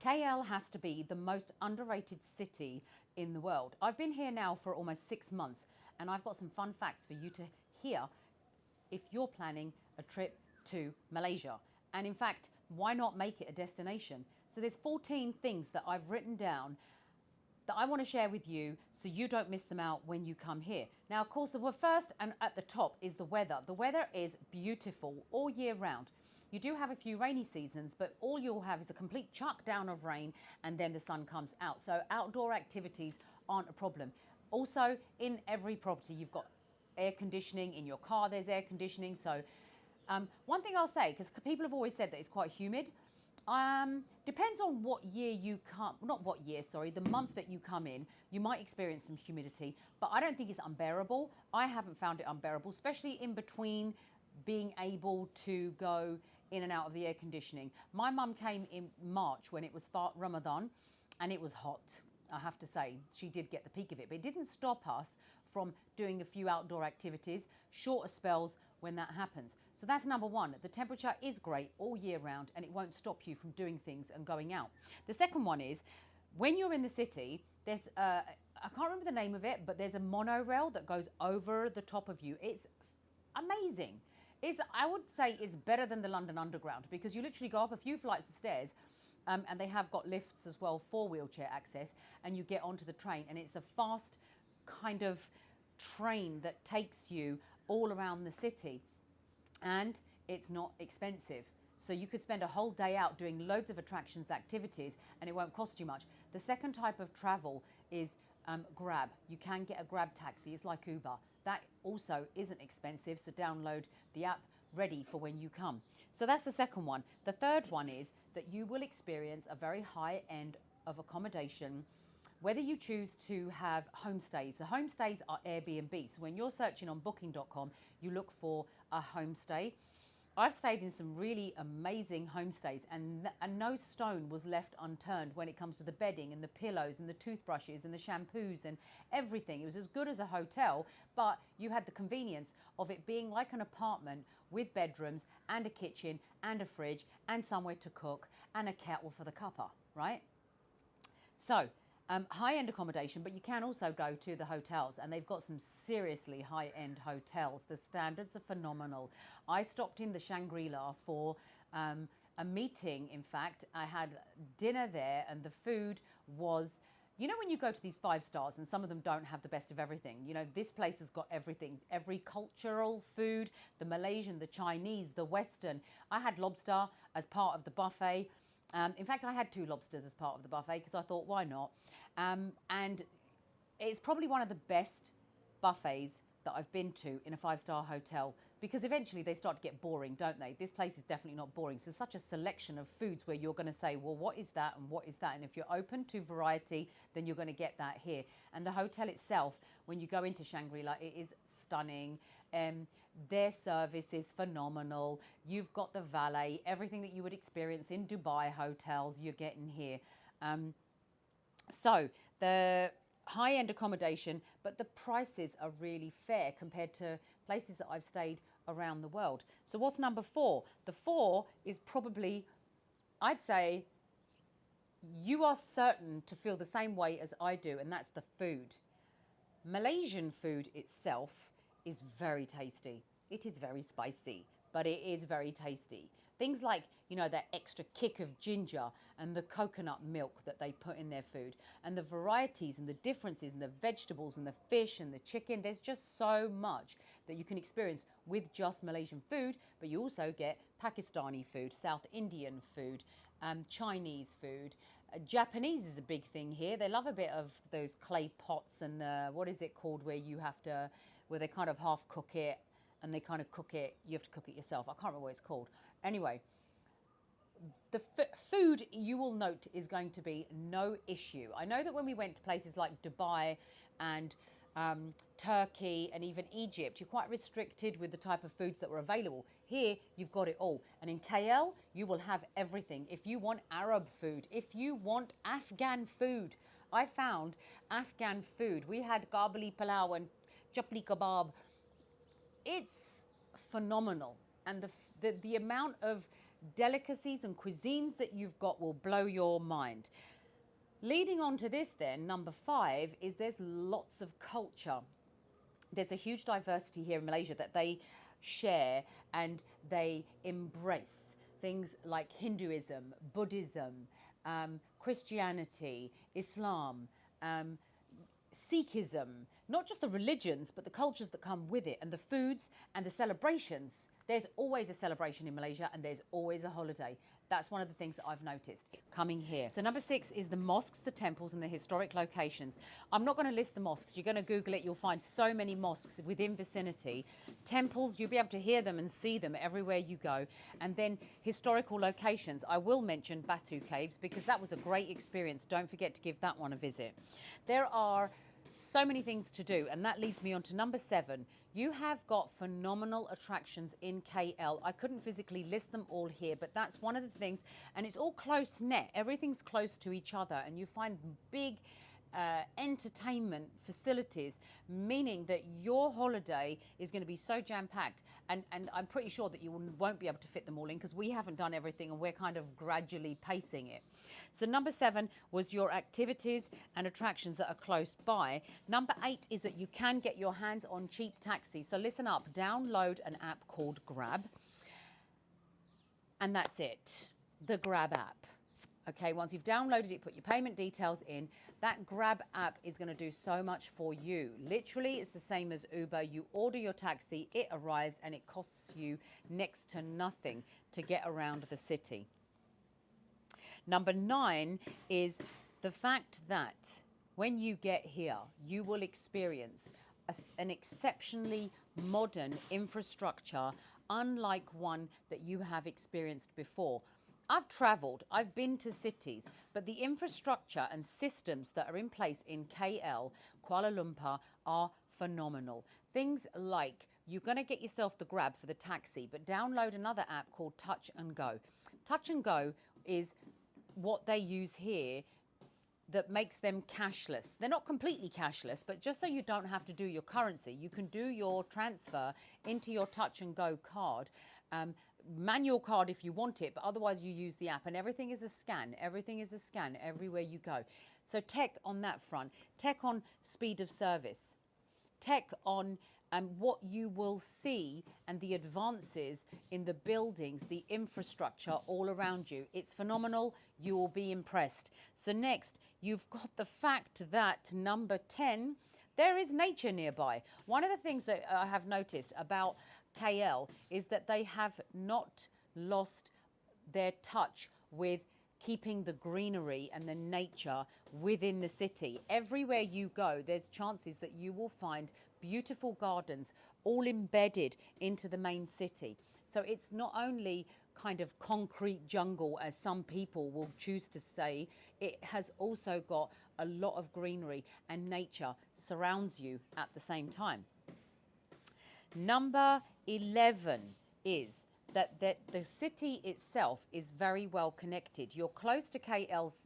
KL has to be the most underrated city in the world. I've been here now for almost 6 months, and I've got some fun facts for you to hear if you're planning a trip to Malaysia. And in fact, why not make it a destination? So there's 14 things that I've written down that I want to share with you so you don't miss them out when you come here. Now, of course, the first and at the top is the weather. The weather is beautiful all year round. You do have a few rainy seasons, but all you'll have is a complete chuck down of rain and then the sun comes out. So outdoor activities aren't a problem. Also, in every property, you've got air conditioning. In your car, there's air conditioning. So one thing I'll say, because people have always said that it's quite humid, depends on what year you come, not what year, sorry, the month that you come in, you might experience some humidity, but I don't think it's unbearable. I haven't found it unbearable, especially in between being able to go in and out of the air conditioning. My mum came in March when it was Ramadan and it was hot. I have to say, she did get the peak of it, but it didn't stop us from doing a few outdoor activities, shorter spells when that happens. So that's number one. The temperature is great all year round and it won't stop you from doing things and going out. The second one is when you're in the city, there's, I can't remember the name of it, but there's a monorail that goes over the top of you. It's amazing. I would say it's better than the London Underground because you literally go up a few flights of stairs and they have got lifts as well for wheelchair access, and you get onto the train and it's a fast kind of train that takes you all around the city and it's not expensive. So you could spend a whole day out doing loads of attractions, activities, and it won't cost you much. The second type of travel is Grab. You can get a Grab taxi. It's like Uber. That also isn't expensive, so download the app ready for when you come. So that's the second one. The third one is that you will experience a very high end of accommodation, whether you choose to have homestays. The homestays are Airbnb. So when you're searching on booking.com, you look for a homestay. I've stayed in some really amazing homestays and no stone was left unturned when it comes to the bedding and the pillows and the toothbrushes and the shampoos and everything. It was as good as a hotel, but you had the convenience of it being like an apartment with bedrooms and a kitchen and a fridge and somewhere to cook and a kettle for the cuppa, right? So high-end accommodation, but you can also go to the hotels and they've got some seriously high-end hotels. The standards are phenomenal. I stopped in the Shangri-La for a meeting. In fact, I had dinner there and the food was, you know, when you go to these 5 stars and some of them don't have the best of everything, you know, this place has got everything, every cultural food, the Malaysian, the Chinese, the Western. I had lobster as part of the buffet. In fact, I had 2 lobsters as part of the buffet because I thought, why not? And it's probably one of the best buffets that I've been to in a 5-star hotel because eventually they start to get boring, don't they? This place is definitely not boring. So such a selection of foods where you're going to say, well, what is that and what is that? And if you're open to variety, then you're going to get that here. And the hotel itself, when you go into Shangri-La, it is stunning. Their service is phenomenal. You've got the valet, everything that you would experience in Dubai hotels, you're getting here. So the high-end accommodation, but the prices are really fair compared to places that I've stayed around the world. So what's number 4? The 4 is probably, I'd say, you are certain to feel the same way as I do, and that's the food. Malaysian food itself is very tasty. It is very spicy, but it is very tasty. Things like, you know, that extra kick of ginger and the coconut milk that they put in their food and the varieties and the differences and the vegetables and the fish and the chicken. There's just so much that you can experience with just Malaysian food, but you also get Pakistani food, South Indian food, Chinese food. Japanese is a big thing here. They love a bit of those clay pots and what is it called where you have to, where they kind of half cook it and they kind of cook it, you have to cook it yourself. I can't remember what it's called. Anyway, the food you will note is going to be no issue. I know that when we went to places like Dubai and Turkey and even Egypt, you're quite restricted with the type of foods that were available. Here, you've got it all. And in KL, you will have everything. If you want Arab food, if you want Afghan food, I found Afghan food. We had garbali palau and chapli kebab. It's phenomenal. And the amount of delicacies and cuisines that you've got will blow your mind. Leading on to this then, number 5 is there's lots of culture. There's a huge diversity here in Malaysia that they share and they embrace. Things like Hinduism, Buddhism, Christianity, Islam, Sikhism, not just the religions, but the cultures that come with it, and the foods and the celebrations. There's always a celebration in Malaysia and there's always a holiday. That's one of the things that I've noticed coming here. So number 6 is the mosques, the temples, and the historic locations. I'm not going to list the mosques. You're going to Google it. You'll find so many mosques within vicinity. Temples, you'll be able to hear them and see them everywhere you go. And then historical locations. I will mention Batu Caves because that was a great experience. Don't forget to give that one a visit. There are so many things to do, and that leads me on to number 7. You have got phenomenal attractions in KL. I couldn't physically list them all here, but that's one of the things, and it's all close knit. Everything's close to each other, and you find big entertainment facilities, meaning that your holiday is going to be so jam-packed, and I'm pretty sure that you won't be able to fit them all in because we haven't done everything and we're kind of gradually pacing it. So number 7 was your activities and attractions that are close by. Number 8 is that you can get your hands on cheap taxis. So listen up, download an app called Grab, and that's it, the Grab app. Okay, once you've downloaded it, put your payment details in. That Grab app is going to do so much for you. Literally, it's the same as Uber. You order your taxi, it arrives, and it costs you next to nothing to get around the city. Number 9 is the fact that when you get here, you will experience an exceptionally modern infrastructure, unlike one that you have experienced before. I've travelled, I've been to cities, but the infrastructure and systems that are in place in KL, Kuala Lumpur, are phenomenal. Things like you're going to get yourself the Grab for the taxi, but download another app called Touch and Go. Touch and Go is what they use here that makes them cashless. They're not completely cashless, but just so you don't have to do your currency, you can do your transfer into your Touch and Go card. Manual card if you want it, but otherwise you use the app, and everything is a scan. Everything is a scan everywhere you go. So tech on that front, tech on speed of service, tech on what you will see and the advances in the buildings, the infrastructure all around you. It's phenomenal. You will be impressed. So next, you've got the fact that number 10, there is nature nearby. One of the things that I have noticed about KL is that they have not lost their touch with keeping the greenery and the nature within the city. Everywhere you go, there's chances that you will find beautiful gardens all embedded into the main city. So it's not only kind of concrete jungle, as some people will choose to say, it has also got a lot of greenery, and nature surrounds you at the same time. Number 11 is that the city itself is very well connected. You're close to KL's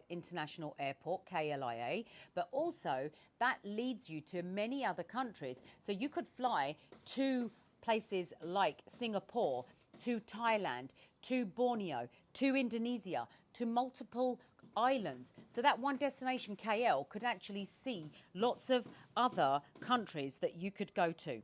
International Airport, KLIA, but also that leads you to many other countries. So you could fly to places like Singapore, to Thailand, to Borneo, to Indonesia, to multiple islands. So that one destination, KL, could actually see lots of other countries that you could go to.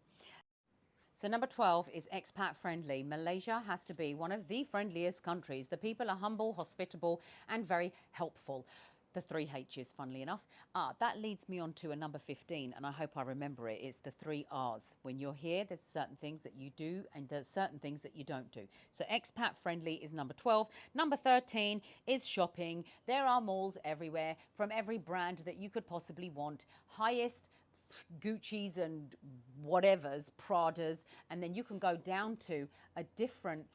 So number 12 is expat friendly. Malaysia has to be one of the friendliest countries. The people are humble, hospitable, and very helpful. The 3 H's, funnily enough. That leads me on to a number 15, and I hope I remember it. It's the 3 R's. When you're here, there's certain things that you do, and there's certain things that you don't do. So expat friendly is number 12. Number 13 is shopping. There are malls everywhere from every brand that you could possibly want. Highest Gucci's and whatever's, Prada's, and then you can go down to a different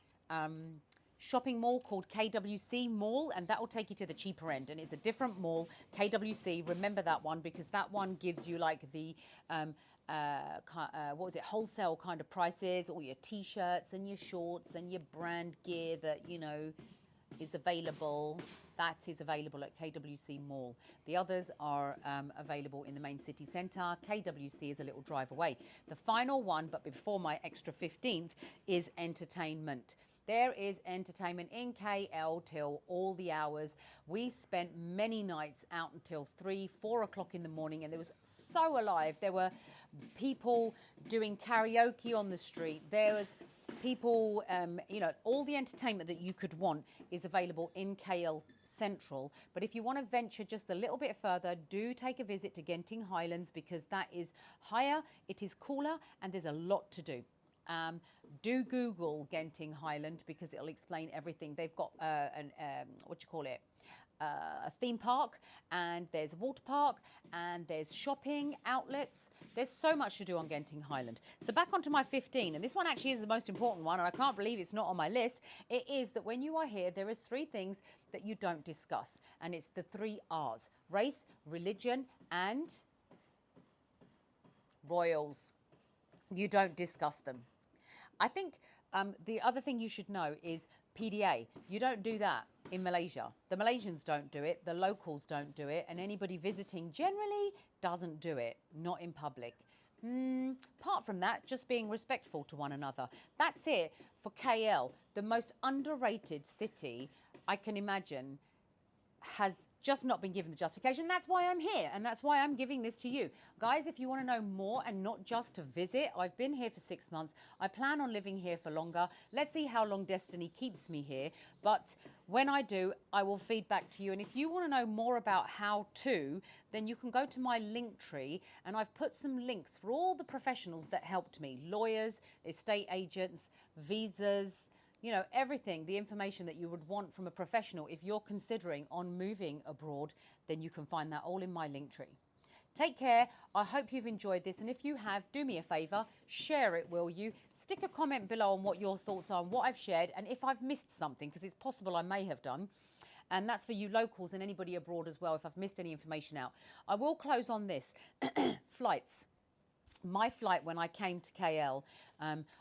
shopping mall called KWC Mall, and that will take you to the cheaper end, and it's a different mall. KWC, remember that one, because that one gives you like the what was it, wholesale kind of prices, all your t-shirts and your shorts and your brand gear that, you know, is available. That is available at KWC Mall. The others are available in the main city centre. KWC is a little drive away. The final one, but before my extra 15th, is entertainment. There is entertainment in KL till all the hours. We spent many nights out until 3, 4 o'clock in the morning, and it was so alive. There were people doing karaoke on the street. There was people, you know, all the entertainment that you could want is available in KL Central. But if you want to venture just a little bit further, do take a visit to Genting Highlands, because that is higher, it is cooler, and there's a lot to do. Do Google Genting Highland, because it'll explain everything. They've got what do you call it? A theme park, and there's a water park, and there's shopping outlets. There's so much to do on Genting Highland. So back onto my 15, and this one actually is the most important one, and I can't believe it's not on my list. It is that when you are here, there is 3 things that you don't discuss, and it's the 3 R's: race, religion, and royals. You don't discuss them. I think the other thing you should know is PDA. You don't do that in Malaysia. The Malaysians don't do it, the locals don't do it, and anybody visiting generally doesn't do it, not in public. Apart from that, just being respectful to one another. That's it for KL, the most underrated city I can imagine, has just not been given the justification. That's why I'm here, and that's why I'm giving this to you. Guys, if you want to know more and not just to visit, I've been here for 6 months. I plan on living here for longer. Let's see how long destiny keeps me here. But when I do, I will feed back to you. And if you want to know more about how to, then you can go to my link tree, and I've put some links for all the professionals that helped me: lawyers, estate agents, visas, you know, everything, the information that you would want from a professional. If you're considering on moving abroad, then you can find that all in my link tree. Take care. I hope you've enjoyed this. And if you have, do me a favor, share it, will you? Stick a comment below on what your thoughts are on what I've shared, and if I've missed something, because it's possible I may have done. And that's for you locals and anybody abroad as well, if I've missed any information out. I will close on this. Flights. My flight, when I came to KL,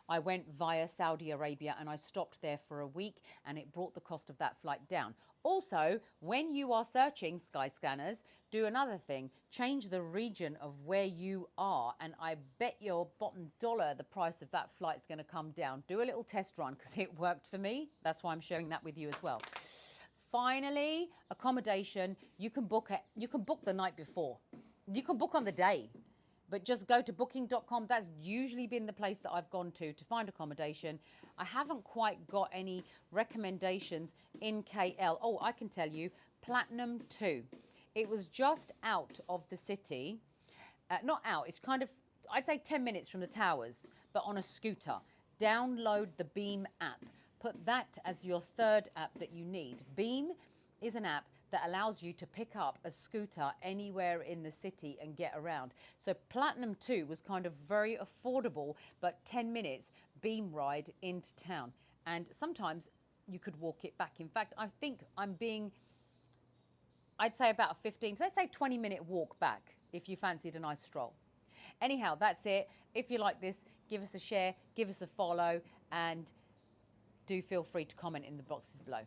I went via Saudi Arabia, and I stopped there for a week, and it brought the cost of that flight down. Also, when you are searching Skyscanners, do another thing: change the region of where you are, and I bet your bottom dollar the price of that flight is going to come down. Do a little test run, because it worked for me. That's why I'm sharing that with you as well. Finally, accommodation. You can book the night before. You can book on the day. But just go to booking.com. That's usually been the place that I've gone to find accommodation. I haven't quite got any recommendations in KL. Oh, I can tell you, Platinum 2. It was just out of the city. Not out, it's kind of, I'd say 10 minutes from the towers, but on a scooter. Download the Beam app. Put that as your 3rd app that you need. Beam is an app that allows you to pick up a scooter anywhere in the city and get around. So Platinum 2 was kind of very affordable, but 10 minutes Beam ride into town. And sometimes you could walk it back. In fact, I think I'd say about a 15, so let's say 20-minute walk back if you fancied a nice stroll. Anyhow, that's it. If you like this, give us a share, give us a follow, and do feel free to comment in the boxes below.